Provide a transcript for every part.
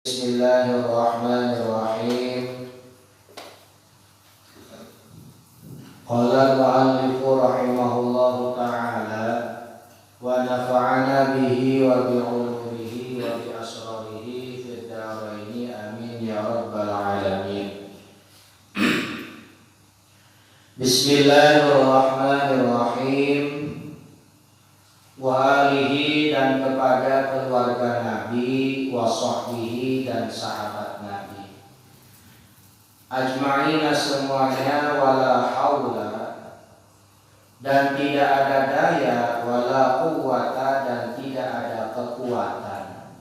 Bismillahirrahmanirrahim. Qala al-mu'allifu rahimahullahu ta'ala wa nafa'ana bihi wa bi'ulumihi wa bi asrarihi fid dharaini amin ya rabbal alamin. Bismillahirrahmanirrahim. Wa alihi dan kepada keluarga Nabi, wa sahbihi dan sahabat Nabi, ajma'ina semuanya, wala haula dan tidak ada daya, wala quwwata dan tidak ada kekuatan,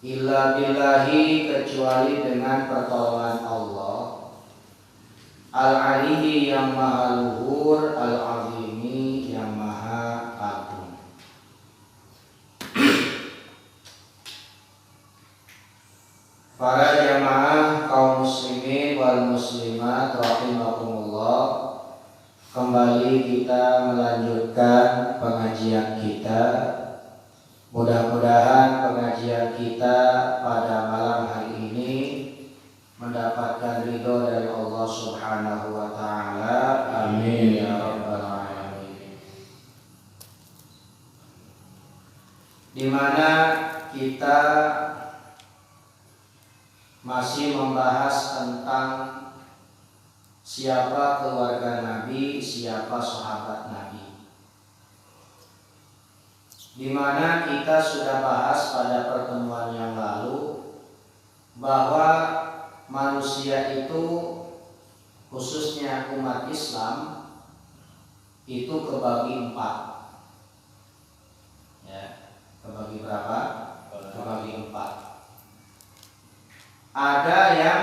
illa billahi kecuali dengan pertolongan Allah, al-aliyyi yang maha luhur, al-azimi yang maha agung. Para jamaah kaum muslimin wal muslimat rahimakumullah, kembali kita melanjutkan pengajian kita. Mudah-mudahan pengajian kita pada malam hari ini mendapatkan ridho dari Allah Subhanahu wa ta'ala. Amin ya rabbal alamin. Di mana kita masih membahas tentang siapa keluarga Nabi, siapa sahabat Nabi. Di mana kita sudah bahas pada pertemuan yang lalu bahwa manusia itu, khususnya umat Islam, itu kebagi empat. Ya, kebagi berapa? Kebagi empat. Ada yang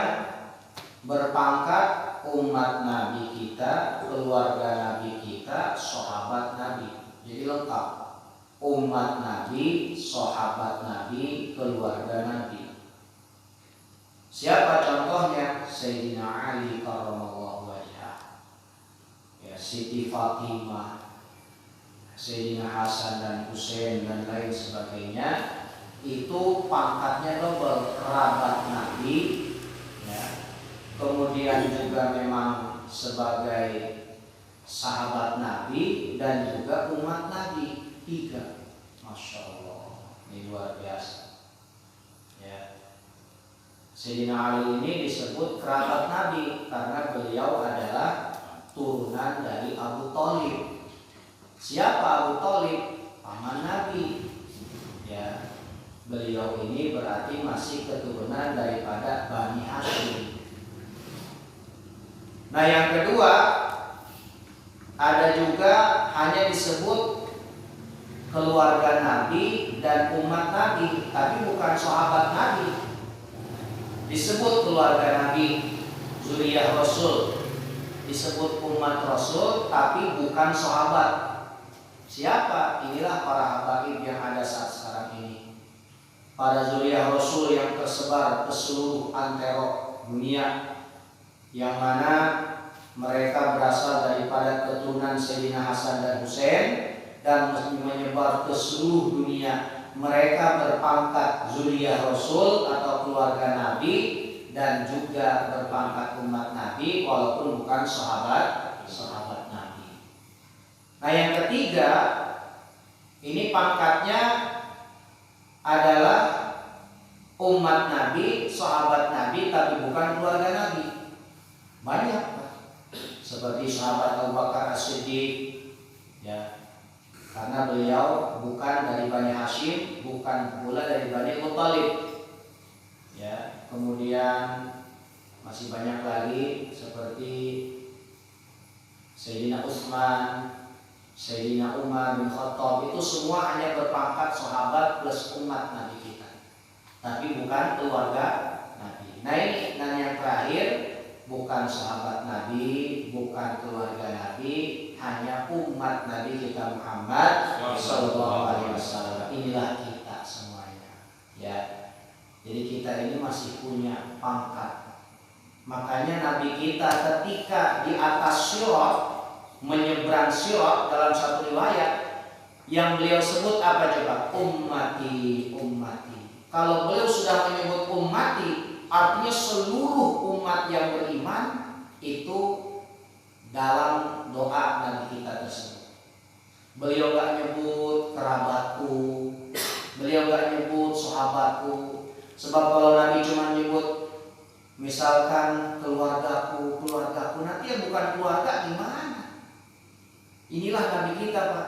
berpangkat umat Nabi kita, keluarga Nabi kita, sahabat Nabi. Jadi lengkap. Umat Nabi, sahabat Nabi, keluarga Nabi. Siapa contohnya? Sayyidina Ali karramallahu wajhah, ya, Siti Fatimah, Sayyidina Hasan dan Husain dan lain sebagainya. Itu pangkatnya double, kerabat Nabi, ya. Kemudian juga memang sebagai sahabat Nabi dan juga umat Nabi. Tiga, masya Allah, ini luar biasa. Ya. Sayyidina Ali ini disebut kerabat Nabi karena beliau adalah turunan dari Abu Thalib. Siapa Abu Thalib? Paman Nabi. Ya. Beliau ini berarti masih keturunan daripada Bani Hashim. Nah, yang kedua, ada juga hanya disebut keluarga Nabi dan umat Nabi, tapi bukan sahabat Nabi. Disebut keluarga Nabi, zuriyah Rasul, disebut umat Rasul, tapi bukan sahabat. Siapa? Inilah para habaib yang ada saat sekarang ini. Para zuriyah Rasul yang tersebar ke seluruh antero dunia, yang mana mereka berasal daripada keturunan Sayyidina Hasan dan Husain dan menyebar ke seluruh dunia. Mereka berpangkat zuriyah Rasul atau keluarga Nabi dan juga berpangkat umat Nabi walaupun bukan sahabat Nabi. Nah, yang ketiga, ini pangkatnya adalah umat Nabi, sahabat Nabi, tapi bukan keluarga Nabi. Banyak, seperti sahabat Abu Bakar As-Siddiq, ya, karena beliau bukan dari Bani Hashim, bukan pula dari Bani Muttalib. Ya, kemudian masih banyak lagi seperti Sayyidina Utsman, Sayyidina Umar bin Khattab, itu semua hanya berpangkat sahabat plus umat Nabi kita, tapi bukan keluarga Nabi. Nah, ini dan yang terakhir, bukan sahabat Nabi, bukan keluarga Nabi, hanya umat Nabi kita Muhammad sallallahu alaihi wasallam. Inilah kita semuanya. Ya. Jadi kita ini masih punya pangkat. Makanya Nabi kita ketika di atas sirat, menyeberang sirat, dalam satu riwayat yang beliau sebut apa coba? Ummati, ummati. Kalau beliau sudah menyebut ummati, artinya seluruh umat yang beriman itu dalam doa Nabi kita tersebut. Beliau gak nyebut kerabatku, beliau gak nyebut sahabatku. Sebab kalau Nabi cuma nyebut misalkan keluargaku, nanti yang bukan keluarga gimana? Inilah Nabi kita, Pak.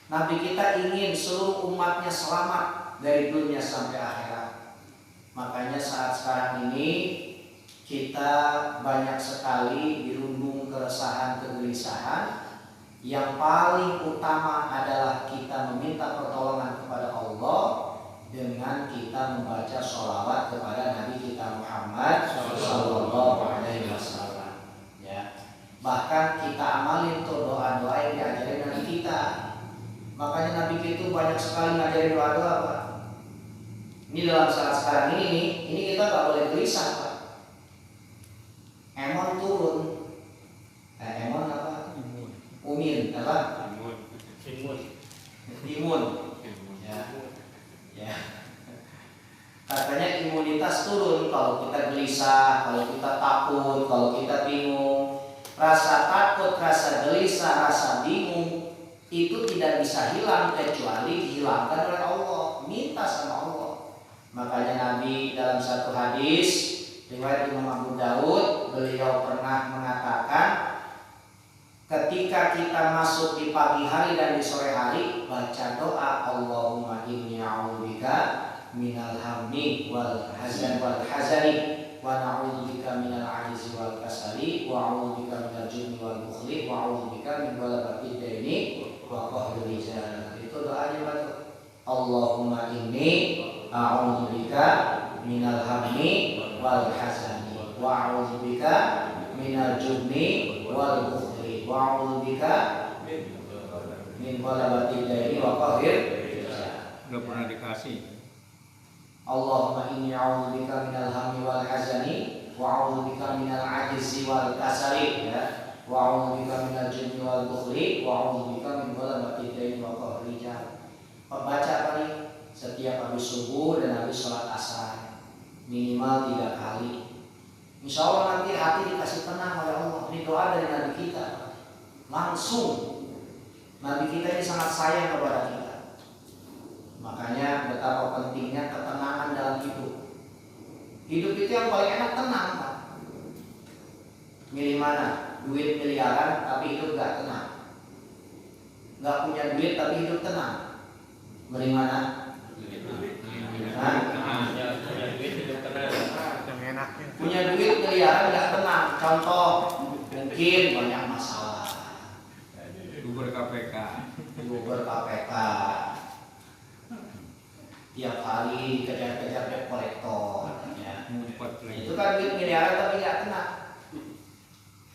Nabi kita ingin seluruh umatnya selamat dari dunia sampai akhirat. Makanya saat sekarang ini kita banyak sekali dirundung keresahan, kegelisahan. Yang paling utama adalah kita meminta pertolongan kepada Allah dengan kita membaca sholawat kepada Nabi kita Muhammad Sallallahu Alaihi Wasallam. Ya. Bahkan kita amalin tuh doa-doa yang diajarin Nabi kita. Makanya Nabi kita itu banyak sekali ngajarin doa-doa, Pak. Ini dalam saat sekarang ini kita gak boleh gelisah, Pak. Emon turun. Emon apa? Umin, apa? Imun. Ya. Katanya imunitas turun kalau kita gelisah, kalau kita takut, kalau kita bingung. Rasa takut, rasa gelisah, rasa bingung itu tidak bisa hilang kecuali dihilangkan oleh Allah. Minta sama Allah. Makanya Nabi dalam satu hadis riwayat Imam Abu Daud, beliau pernah mengatakan, ketika kita masuk di pagi hari dan di sore hari, baca doa Allahumma inni a'udzubika minal hammi wal hazani wa na'udzubika minal ajzi wal kasali wa a'udzubika minal jubni wal bukhli wa a'udzubika min ghalabatid daini wa qahril rijal. Itu doanya, Pak. Allahumma inni a'udzubika minal hammi wal hazani wa a'udzubika minal jubni wal bukhli wa a'udzubika min ghalabatid daini wa qahril rijal. Enggak pernah dikasih. Allahumma inni a'udzubika minal hammi wal hazani wa a'udzubika minal ajzi wal kasali, ya. Wa a'udzubika minal jubni wal bukhli wa a'udzubika min ghalabatid daini wa qahril rijal. Baca apa nih? Setiap habis subuh dan habis sholat asar minimal 3 kali. Insya Allah nanti hati dikasih tenang oleh Allah. Ini doa dari Nabi kita. Langsung Nabi kita ini sangat sayang kepada kita. Makanya betapa pentingnya ketenangan dalam hidup. Hidup itu yang paling enak tenang, Pak. Milih mana? Duit miliaran tapi hidup gak tenang. Gak punya duit tapi hidup tenang. Milih mana? Punya duit miliaran gak tenang. Contoh, mungkin banyak masalah. Gubernur KPK. Tiap hari kejar-kejar debt kolektor, ya. Ngumpet. Itu kan duit miliaran tapi gak tenang.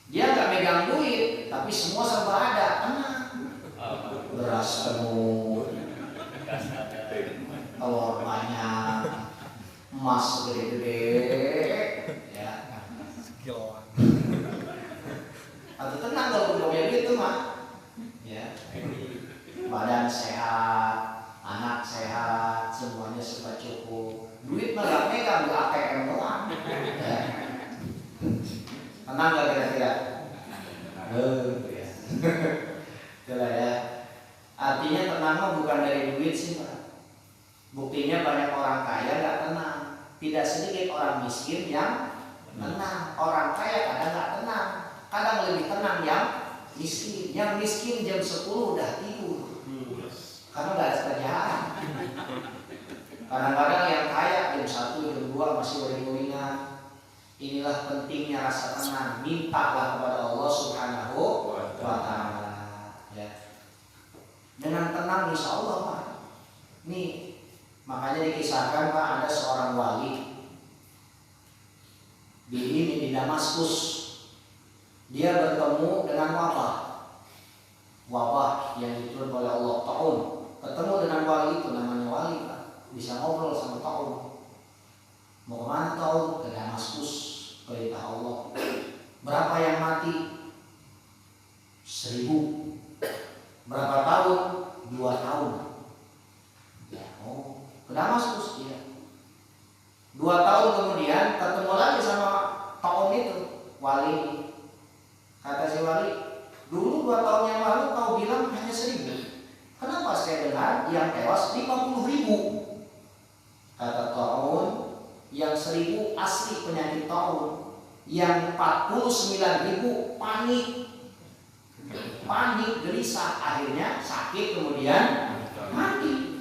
Dia gak megang duit tapi semua serba ada, tenang. Beras penuh, telur banyak, emas gede-gede, ya. Atau tenang kalau punya duit itu mah, ya. Badan sehat, anak sehat, semuanya serba cukup. Duit mah gak megang, di ATM doang. Ya. Tenang gak kira-kira? Ya. Itulah, ya. Artinya tenang mah bukan dari duit sih, Pak. Buktinya banyak orang kaya gak tenang. Tidak sedikit orang miskin yang tenang. Orang kaya kadang gak tenang. Kadang lebih tenang yang miskin. Yang miskin jam 10 udah tidur. Karena gak ada kerjaan. Kadang-kadang yang kaya jam 1, jam 2 masih uring-uringan. Inilah pentingnya rasa tenang. Mintalah kepada Allah Subhanahu wa ta'ala, ya. Dengan tenang insya Allah, Pak. Nih, makanya dikisahkan, Pak, ada seorang wali di Damaskus. Dia bertemu dengan wabah yang diturunkan oleh Allah, taun. Ketemu dengan wali itu, namanya wali, Pak. Bisa ngobrol sama taun. Mau kemana taun? Ke Damaskus, perintah Allah. Berapa yang mati? 1000. Berapa tahun? 2 tahun. Ya, ke Damaskus dia. 2 tahun kemudian ketemu lagi sama taun itu, wali. Kata si wali, dulu 2 tahun yang lalu kau bilang hanya 1.000. Kenapa saya dengar yang tewas 50.000? Kata taun, yang 1.000 asli penyakit taun, yang 49.000 panik, gelisah, akhirnya sakit kemudian mati.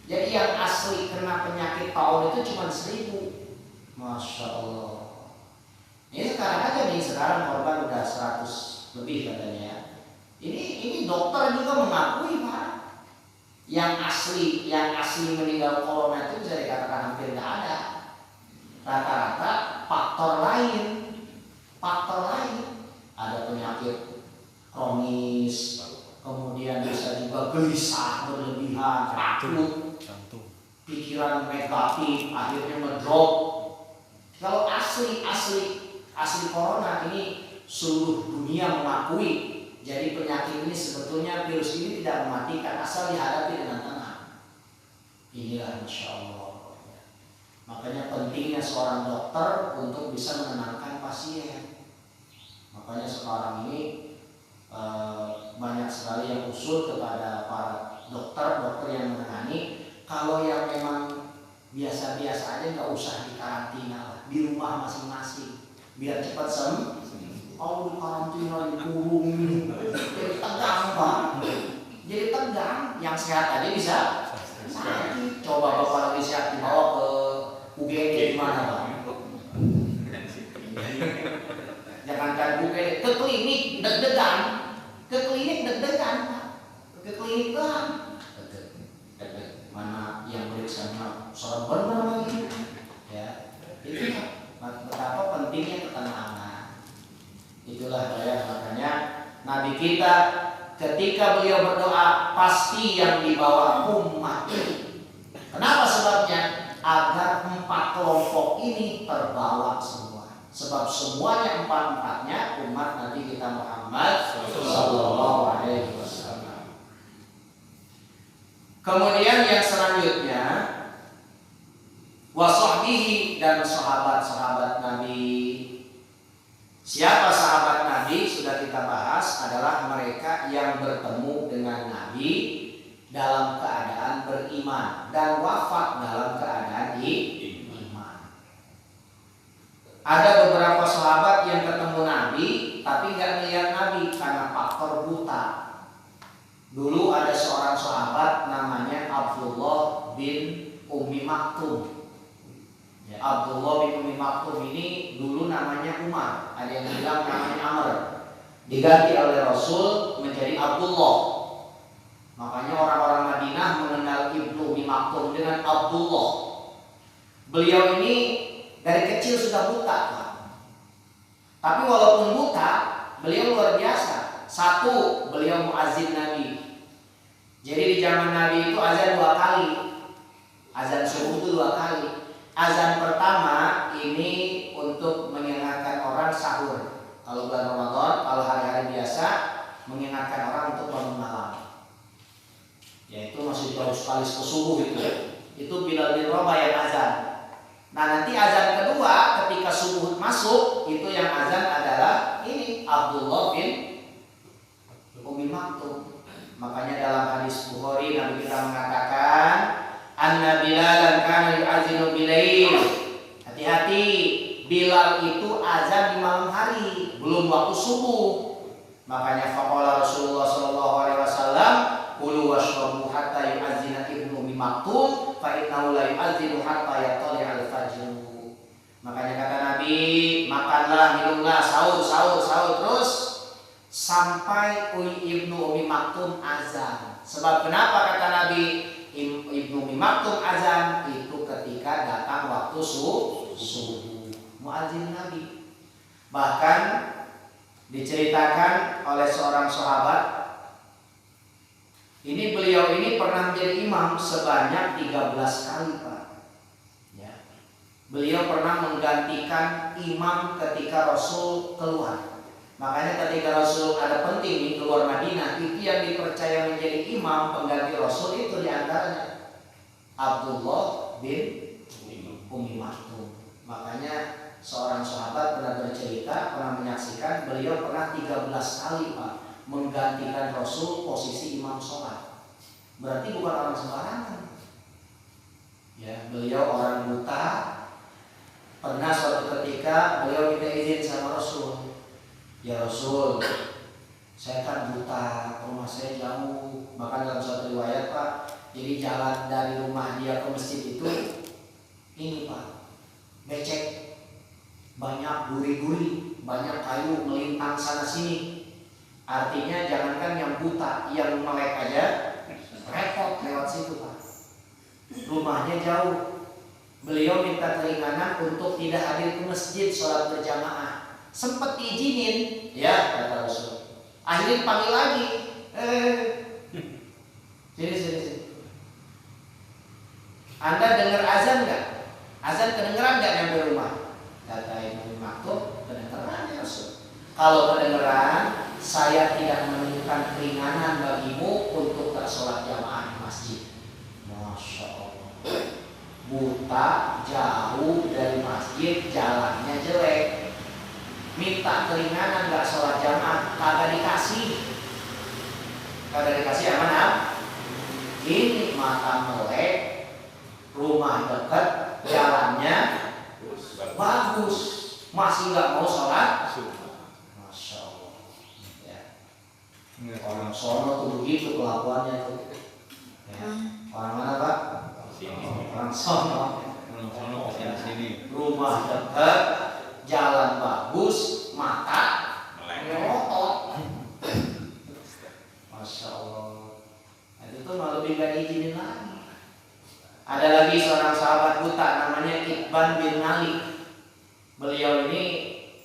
Jadi yang asli kena penyakit taun itu cuma 1.000. Masya Allah. Ini sekarang aja nih, sekarang korban udah 100 lebih katanya. Ini dokter juga mengakui Pak, yang asli meninggal corona itu bisa dikatakan hampir nggak ada. Rata-rata faktor lain, ada penyakit kronis, kemudian bisa juga gelisah berlebihan, takut, pikiran negatif, akhirnya ngedrop. Kalau asli corona ini seluruh dunia mengakui. Jadi penyakit ini sebetulnya, virus ini tidak mematikan asal dihadapi dengan tenang. Inilah Masya Allah. Makanya pentingnya seorang dokter untuk bisa menenangkan pasien. Makanya sekarang ini banyak sekali yang usul kepada para dokter yang menangani. Kalau yang memang biasa-biasa aja nggak usah dikarantina, di rumah masing-masing, biar cepat sembuh. Kalau di karantina dikurung, jadi tegang Pak. Jadi tegang, yang sehat aja bisa sakit. Coba Bapak lagi sehat dibawa ke UGD gimana Pak? Jangankan UGD, ke klinik deg-degan, Pak. Ke klinik kan. Mana yang periksanya serem benar lagi. Ya, itu betapa pentingnya ketenangan. Itulah ya, makanya Nabi kita ketika beliau berdoa pasti yang dibawa umat. Kenapa sebabnya? Agar 4 kelompok ini terbawa semua. Sebab semuanya 4-4-nya umat Nabi kita Muhammad sallallahu alaihi wasallam. Kemudian yang selanjutnya wasahbihi, dan sahabat-sahabat Nabi. Siapa sahabat Nabi? Sudah kita bahas, adalah mereka yang bertemu dengan Nabi dalam keadaan beriman dan wafat dalam keadaan iman. Ada beberapa sahabat yang ketemu Nabi tapi nggak melihat Nabi karena faktor buta. Dulu ada seorang sahabat namanya Abdullah bin Ummi Maktum. Ya, Abdullah bin Ummi Maktum ini dulu namanya Umar, ada yang bilang namanya Amr, diganti oleh Rasul menjadi Abdullah. Makanya orang-orang Madinah mengenal Ibnu Ummi Maktum dengan Abdullah. Beliau ini dari kecil sudah buta, Pak. Tapi walaupun buta, beliau luar biasa. Satu, beliau muazin Nabi. Jadi di zaman Nabi itu azan 2 kali, azan subuh itu 2 kali. Azan pertama ini untuk mengingatkan orang sahur. Kalau bulan Ramadan, kalau hari-hari biasa mengingatkan orang untuk bangun malam. Yaitu masih jauh sekali ke subuh itu. Itu Bilal bin Rabah yang azan. Nah nanti azan kedua ketika subuh masuk itu yang azan adalah ini Abdullah bin Ummi Maktum. Makanya dalam hadis Bukhari Nabi kita mengatakan Anna Bilalan kana yu'adzinu bilail. Hati-hati, Bilal itu azan di malam hari, belum waktu subuh. Makanya faqala Rasulullah sallallahu alaihi wasallam, "Kulu washrabu hatta yu'adzina Ibnu Ummi Maktum, fa innahu la yu'adzinu hatta yattali'al fajr." Makanya kata Nabi, makanlah, minumlah, sahur terus sampai Ibnu Ummi Maktum azan. Sebab kenapa kata Nabi Ibnu Ummi Maktum azan itu ketika datang waktu subuh, muadzin Nabi. Bahkan diceritakan oleh seorang sahabat, ini beliau ini pernah menjadi imam sebanyak 13 kali, Pak. Ya. Beliau pernah menggantikan imam ketika Rasul keluar. Makanya ketika Rasul ada penting nih keluar Madinah, itu yang dipercaya menjadi imam pengganti Rasul itu diantaranya Abdullah bin Ummi Maktum. Makanya seorang sahabat pernah bercerita, pernah menyaksikan beliau pernah 13 kali Pak menggantikan Rasul posisi imam sholat. Berarti bukan orang sembarangan. Ya, beliau orang buta. Pernah suatu ketika beliau minta izin sama Rasul. Ya Rasul, saya kan buta, rumah saya jauh. Bahkan dalam suatu riwayat Pak, jadi jalan dari rumah dia ke masjid itu ini Pak, becek, banyak duri-duri, banyak kayu melintang sana sini. Artinya jangankan yang buta, yang melek aja repot lewat situ Pak. Rumahnya jauh. Beliau minta keringanan untuk tidak hadir ke masjid sholat berjamaah. Sempat diizinin, ya kata Rasul. Akhirnya dipanggil lagi. Sini. Anda dengar azan nggak? Azan kedengeran nggak nyampe rumah? Kata Ibnu Maktum, kedengeran ya Rasul. Kalau kedengeran, saya tidak menemukan keringanan bagimu untuk tak sholat jamaah di masjid. Masya Allah. Buta, jauh dari masjid, jalannya jelek. Minta keringanan nggak sholat jamaah, kagak dikasih. Kagak dikasih amanah. Ini mata melek, rumah dekat, jalannya bagus, masih nggak mau sholat. Masya Allah. Ya. Orang sono tuh begitu kelakuannya tuh. Ya. Orang mana Pak? Orang sono. Orang sono sini. Rumah dekat, jalan bagus, mata melotot. Masya Allah. Itu malah lebih gak diizinin lagi. Ada lagi seorang sahabat buta namanya Iqban bin Malik. Beliau ini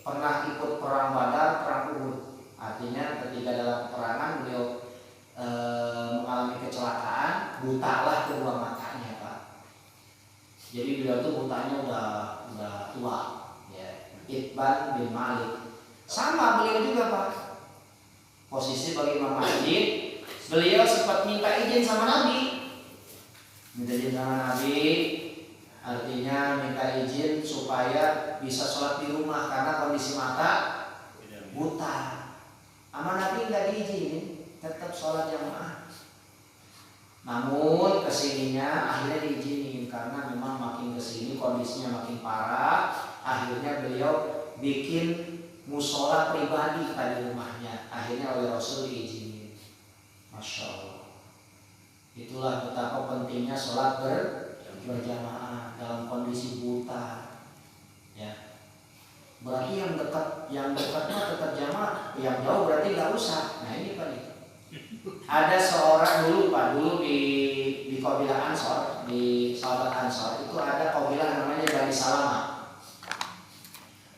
pernah ikut perang Badar, perang Uhud. Artinya ketika dalam peperangan beliau mengalami kecelakaan, butalah kedua matanya Pak. Jadi beliau tuh butanya udah tua. Ya. Iqban bin Malik. Sama beliau juga Pak. Posisi bagi imam masjid. Beliau sempat minta izin sama Nabi. Minta izin sama Nabi, artinya minta izin supaya bisa sholat di rumah karena kondisi mata buta. Sama Nabi nggak diizinin, tetap sholat jamaah. Namun kesininya akhirnya diizinin karena memang makin kesini kondisinya makin parah. Akhirnya beliau bikin musola pribadi di rumahnya. Akhirnya oleh Rasul diizinin. Masya Allah. Itulah betapa pentingnya sholat berjamaah dalam kondisi buta. Ya. Berarti yang dekatnya tetap jamaah, yang jauh berarti nggak usah. Nah ini Pak. Ada seorang dulu di kabilah Ansor, di sahabat Ansor itu ada kabilah namanya Bani Salama.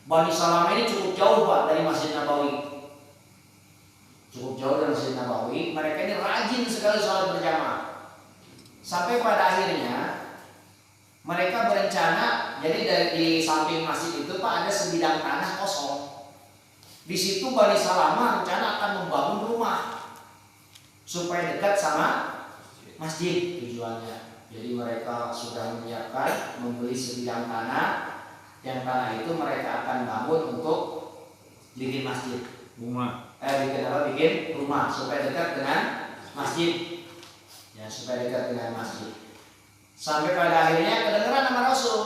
Bani Salama ini cukup jauh Pak dari Masjid Nabawi. Cukup jauh dari Masjid Nabawi. Mereka ini rajin sekali sholat berjamaah. Sampai pada akhirnya mereka berencana, jadi di samping masjid itu Pak ada sebidang tanah kosong. Di situ Bani Salama rencana akan membangun rumah supaya dekat sama masjid tujuannya. Jadi mereka sudah menyiapkan membeli sebidang tanah, yang tanah itu mereka akan bangun untuk bikin masjid. Bikin rumah supaya dekat dengan masjid. Ya, supaya dekat dengan masjid. Sampai pada akhirnya kedengeran sama Rasul.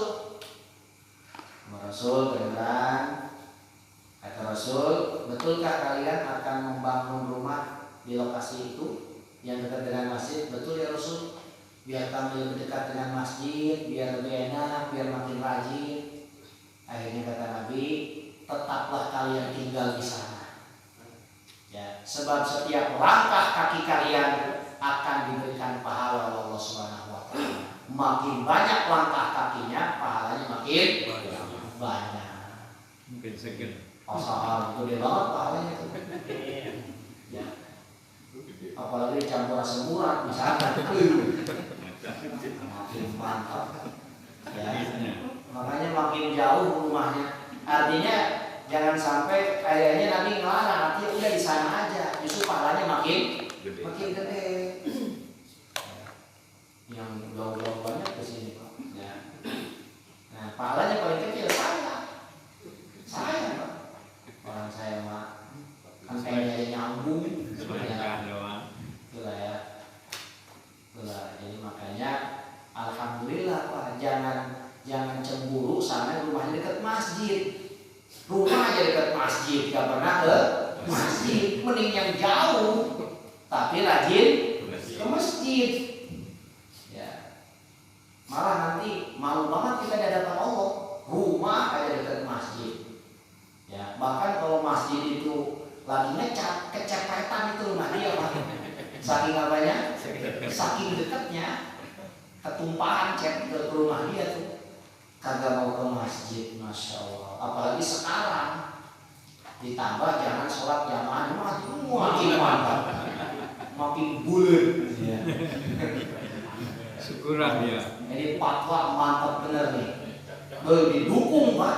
Sama Rasul kedengeran. Kata Rasul, betulkah kalian akan membangun rumah di lokasi itu yang dekat dengan masjid? Betul ya Rasul. Biar kami lebih dekat dengan masjid, biar lebih enak, biar makin rajin. Akhirnya kata Nabi, tetaplah kalian tinggal di sana. Ya, sebab setiap langkah kaki kalian akan diberikan pahala Allah Subhanahu wa taala. Makin banyak langkah kakinya, pahalanya makin banyak. Mungkin sekian. Pasal gede banget pahalanya itu. Ya. Apalagi campur asam urat misalkan. Makin mantap. Ya. Makanya makin jauh rumahnya. Artinya jangan sampai kayaknya Nabi ngelarang, artinya udah di sana aja, justru pahalanya makin gede. Yang jauh-jauh banyak ke sini Pak. Ya. pahalanya paling kecil saya Pak. Orang saya mah kan kayaknya nyambung Sebenarnya doang. itulah ya. Itulah, jadi makanya alhamdulillah Pak, jangan cemburu sama rumahnya dekat masjid. Rumah aja dekat masjid, gak pernah ke masjid, mending yang jauh tapi rajin ke masjid. Ya. Malah nanti malu banget kita di hadapan Allah. Rumah aja dekat masjid. Ya, bahkan kalau masjid itu lagi ngecat, kecepetan itu rumah dia Pak. Saking apanya? Saking dekatnya, ketumpahan cat ke rumah dia tuh. Kagak mau ke masjid, masya Allah. Apalagi sekarang ditambah jangan sholat jamaah, makin mantap, makin bulat. Ya. Syukuran ya. Jadi fatwa mantap bener nih. Didukung Pak.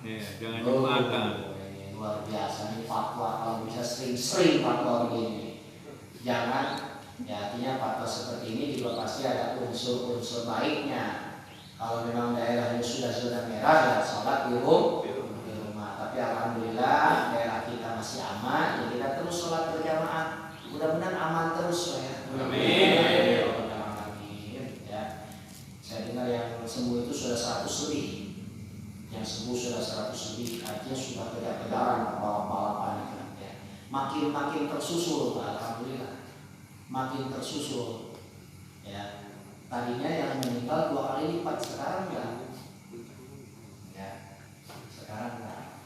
Ya, jangan jumatan. Luar biasa nih fatwa, kalau bisa sering-sering fatwa begini. Jangan, ya artinya fatwa seperti ini juga pasti ada unsur-unsur baiknya. Kalau memang daerahnya sudah zona merah ya sholat di rumah. Tapi alhamdulillah daerah kita masih aman, ya kita terus sholat berjamaah. Mudah-mudahan aman terus ya. Amin. Ya. Saya dengar yang sembuh itu sudah 100 lebih. Yang sembuh sudah 100 lebih, artinya sudah kejar-kejaran balap-balapan ya. Makin tersusul, alhamdulillah. Makin tersusul. Ya. Tadinya yang meninggal 2 kali lipat, sekarang enggak. Ya. Sekarang enggak.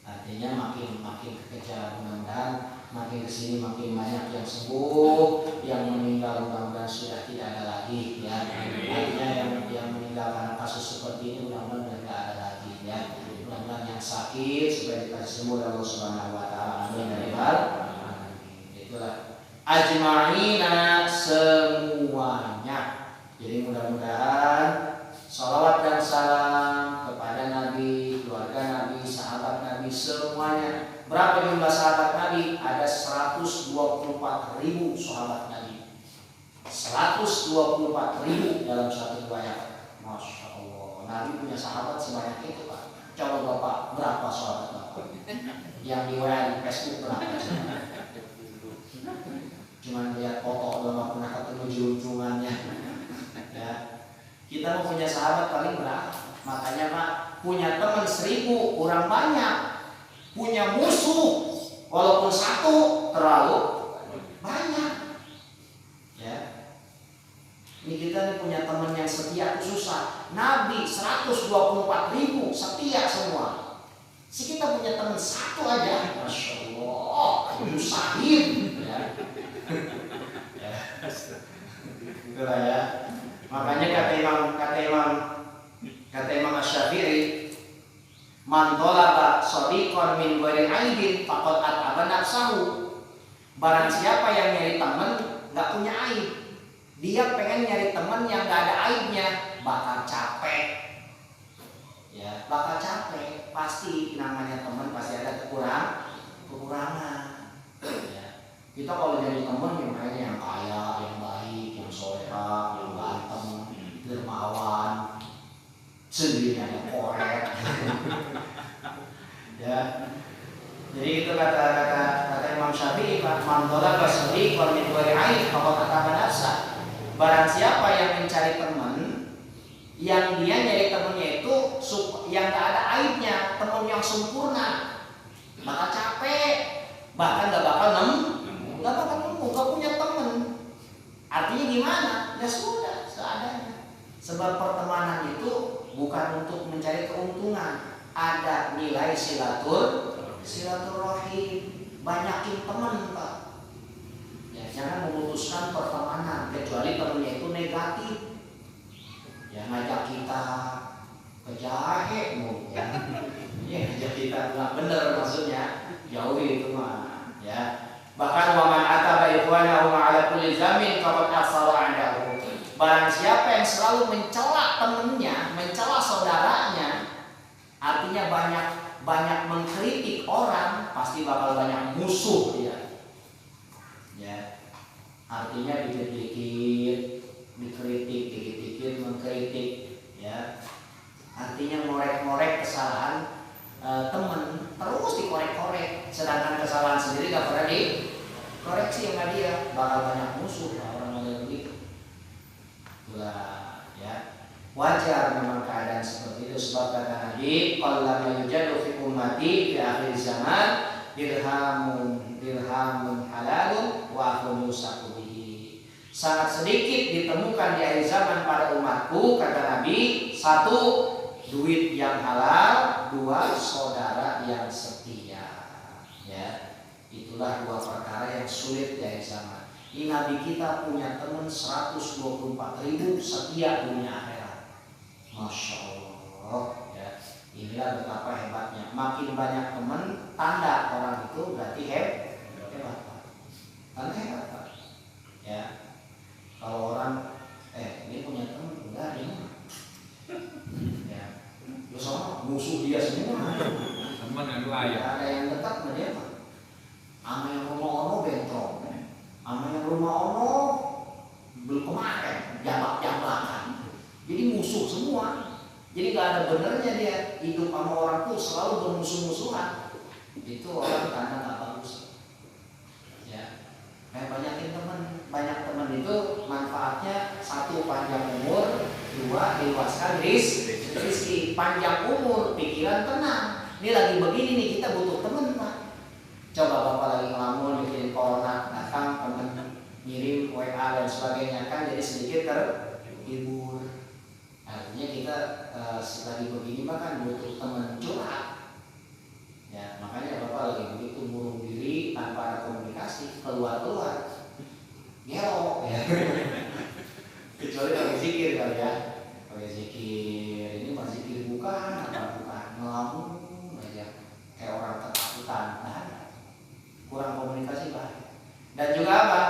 Artinya makin kekejar, mudah-mudahan makin kesini makin banyak yang sembuh, yang meninggal mudah-mudahan sudah tidak ada lagi ya. Artinya yang meninggal karena kasus seperti ini mudah-mudahan sudah tidak ada lagi ya. Mudah-mudahan yang sakit supaya dikasih sembuh oleh Allah Subhanahu wa taala. Amin ya rabbal alamin. Itulah ajma'ina semuanya. Jadi mudah-mudahan salawat dan salam kepada Nabi, keluarga Nabi, sahabat Nabi semuanya. Berapa jumlah sahabat Nabi? Ada 124.000 sahabat Nabi. 124.000 dalam satu riwayat. Masya Allah. Nabi punya sahabat sebanyak itu Pak. Coba Bapak, berapa sahabat Bapak? Yang di WA di Facebook berapa? Cuman lihat foto doang, pernah ketemu junjungannya. Ya. Kita mau punya sahabat paling berapa? Makanya Pak, punya teman 1000 kurang banyak. Punya musuh walaupun 1 terlalu banyak. Ya. Ini kita nih punya teman yang setia itu susah. Nabi 124.000 setia semua. Si kita punya teman 1 aja, masya Allah, nyusahin. Ya. Ya. Itulah ya. Makanya kata Imam Asy-Syafi'i, man talaba shadiqan min ghairi aibin faqad at'aba nafsahu. Barang siapa yang nyari teman enggak punya aib, dia pengen nyari teman yang enggak ada aibnya, bakal capek. Ya, bakal capek. Pasti namanya teman pasti ada kekurangan. Ya. Kita kalau jadi teman yang kayaknya yang kaya, yang baik, yang soleha, yang ganteng, dermawan, sendirinya yang korek. Ya. Jadi itu kata Imam Syafi'i, man talaba shadiqan min ghairi aib faqad at'aba nafsa. Barang siapa yang mencari teman yang dia nyari temannya itu yang gak ada aibnya, teman yang sempurna, bakal capek, bahkan gak bakal nemu, gak punya teman. Artinya gimana? Ya sudah, seadanya. Sebab pertemanan itu bukan untuk mencari keuntungan, ada nilai silaturahim, banyakin teman Pak. Ya, jangan memutuskan pertemanan kecuali temannya itu negatif. Ya ngajak kita ke jahe ya. Ya ngajak kita nggak bener maksudnya, jauhi itu mah ya. Bahkan wa man ataba ikhwanahu ala kulli zamin faqad asara andahu. Barang siapa yang selalu mencela temannya, mencela saudaranya, artinya banyak mengkritik orang, pasti bakal banyak musuh dia. Ya. Artinya dikit-dikit mengkritik ya. Artinya artinya ngorek-ngorek kesalahan teman, terus dikorek-korek, sedangkan kesalahan sendiri gak pernah dikoreksi sama dia, bakal banyak musuh orang model begitu. Itulah ya, wajar memang keadaan seperti itu, sebab kata Nabi, qalla ma yujadu fi ummati fi akhir zaman dirhamun halalun wa akhun yusaku bihi. Sangat sedikit ditemukan di akhir zaman pada umatku, kata Nabi, satu, duit yang halal, dua, saudara yang setia. Ya, itulah dua perkara yang sulit di akhir zaman. Ini Nabi kita punya teman 124.000 setia dunia akhirat. Masya Allah. Ya, inilah betapa hebatnya. Makin banyak teman, tanda orang itu berarti hebat. Tanda hebat, Pak. Ya, kalau orang ini punya teman, enggak ini. Ya, sama musuh dia semua. Teman yang lain. Ada yang dekat sama dia, Pak. Ama yang rumah ono bentrok. Ama yang rumah ono belum kemarin jambak-jambakan. Jadi musuh semua. Jadi gak ada benernya dia hidup sama orang tuh selalu bermusuh-musuhan. Itu orang tanda gak bagus. Ya, banyakin teman. Banyak teman itu manfaatnya satu, panjang umur, dua, dewaskan rezeki. Panjang umur, pikiran tenang. Ini lagi begini nih, kita butuh teman, Pak. Coba Bapak lagi ngelamun mikirin corona, datang teman ngirim WA dan sebagainya, kan jadi sedikit terhibur. Artinya kita lagi begini mah kan butuh teman curhat. Ya, makanya Bapak lagi begitu murung diri tanpa ada komunikasi, keluar gelo ya. Kecuali lagi zikir kali ya. Lagi zikir, ini mah zikir bukan, ngelamun aja kayak orang ketakutan. Nah, kurang komunikasi, Pak. Dan juga apa?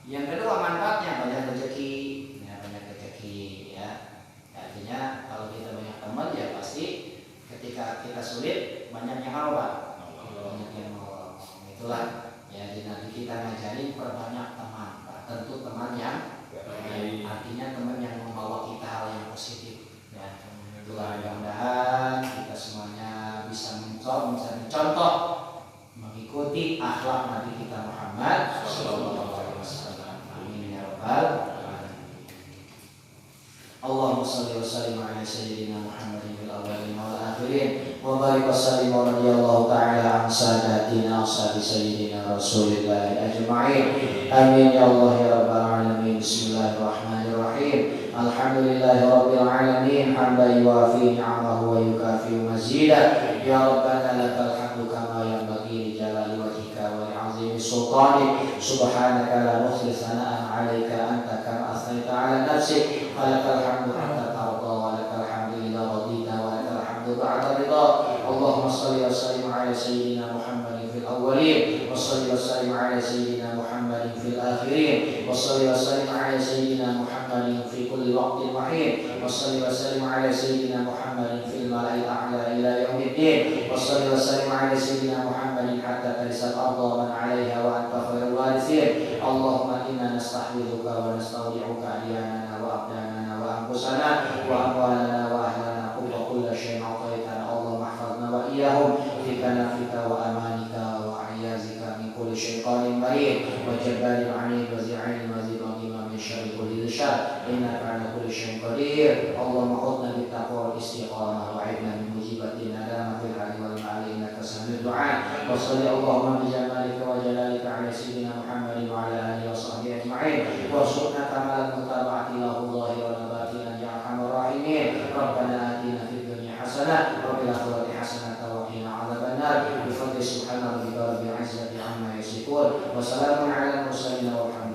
Yang kedua manfaatnya banyak rezeki, ya. Artinya kalau kita banyak teman ya pasti ketika kita sulit banyak yang mau, Pak. Banyak yang mau. Itulah ya, jadi nanti kita ngajarin perbanyak teman, Pak. Tentu teman yang baik. Artinya teman yang membawa kita hal yang positif. Ya. Itulah, mudah-mudahan kita semuanya bisa mencontoh mengikuti akhlak Nabi kita Muhammad sallallahu alaihi wasallam. Amin ya rabbal alamin. Allahumma shalli wa sallim ala sayyidina Muhammadin fil awwalin wal akhirin wa barik wa sallim wa radhiyallahu ta'ala an sadatina ashabi sayyidina Rasulillah ajma'in. Amin ya Allah ya rabbal alamin. Bismillahirrahmanirrahim. Alhamdulillahi rabbil alamin, hamdan yuwafi ni'amahu wa yukafi mazidah. Ya rabbana lakal hamdu kama yanbaghi li jalali wajhika wa li'azimi sultanik. Subhanaka la nuhsi sana'an 'alaika anta kama asnaita 'ala nafsik. Falakal hamdu hatta tarda wa lakal hamdu idza radita wa lakal hamdu ba'da ridha. Allahumma shalli wa sallim 'ala sayyidina Muhammadin fil awwalin wa shalli wa sallim 'ala sayyidina Muhammadin fil akhirin wa shalli wa sallim 'ala sayyidina Muhammadin fi kulli waqtin wa hin wa shalli wa sallim 'ala sayyidina Muhammadin fil mala'il a'la ila yaumiddin wa shalli wa sallim 'ala sayyidina Muhammadin hatta tarisal arda man 'alaiha wa anta khairul warithin. Allahumma inna nastahfizuka wa nastawdi'uka adyanana wa abdanana wa anfusana wa amwalana wa ahlana wa kulla shay'in a'taytana. Allahumma ihfazna wa iyyahum fi kanafika wa amanika wa a'yazika min kulli syaitanin marid wa jabbarin 'anid wa zi'anin wa zidani min syarri kulli syarr innaka 'ala kulli syai'in qadir. Allahumma khudna bit taqwa wal istiqamah wa 'idna min mujibatin nadama fil hali wal ma'ali innaka sami'ud du'a. Wa salli Allahumma bi jamalika wa jalalika 'ala sayyidina Muhammadin wa 'ala alihi wa sahbihi ajma'in wa sunna kamalan mutaba'ati lahu dhahiran wa batinan ya arhamar rahimin. Rabbana atina fid dunya hasanah wa fil akhirati hasanah wa qina 'adzabannar. Bi fadli subhana rabbika rabbil 'izzati 'amma yasifun wa salamun 'alal mursalin walhamdulillah.